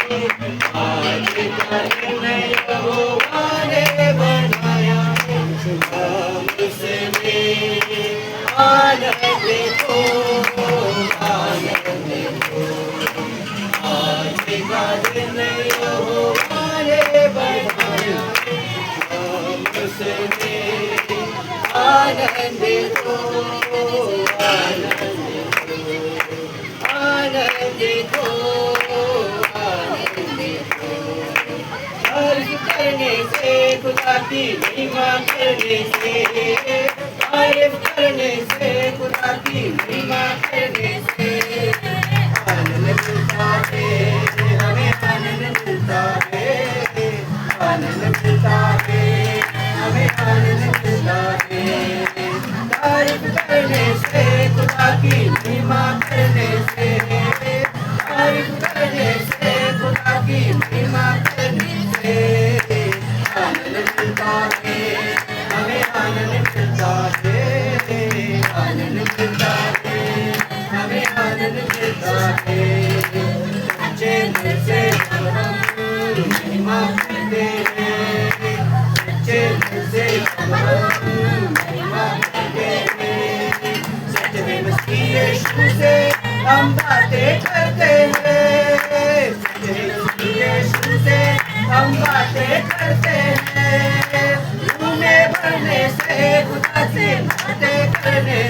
आज का दिन यहोवा ने बनाया है, हम उसमें आनंद को, आनंद को। आज का दिन यहोवा ने बनाया है, हम उसमें आनंद को, आनंद को, आनंद को, आनंद को। अर्ज करने से, खुदा की महिमा करने से, तारीफ करने से, खुदा की महिमा करने से आनंद मिलता है, हमें आनंद मिलता है, आनंद मिलता है, हमें आनंद मिलता है। तारीफ करने से, खुदा की महिमा करने से, तारीफ करने से, खुदा की महिमा करने से आनंद मिलता है, हमें आनंद मिलता है, आनंद मिलता है, हमें आनंद मिलता है। सच्चे दिल से हम महिमा करते हैं, सच्चे दिल से हम महिमा करते हैं, सच्चे मसीह यीशु से हम बातें करते हैं, सच्चे मसीह यीशु से हम बातें करते हैं। तूने भरने से, खुदा से बातें करने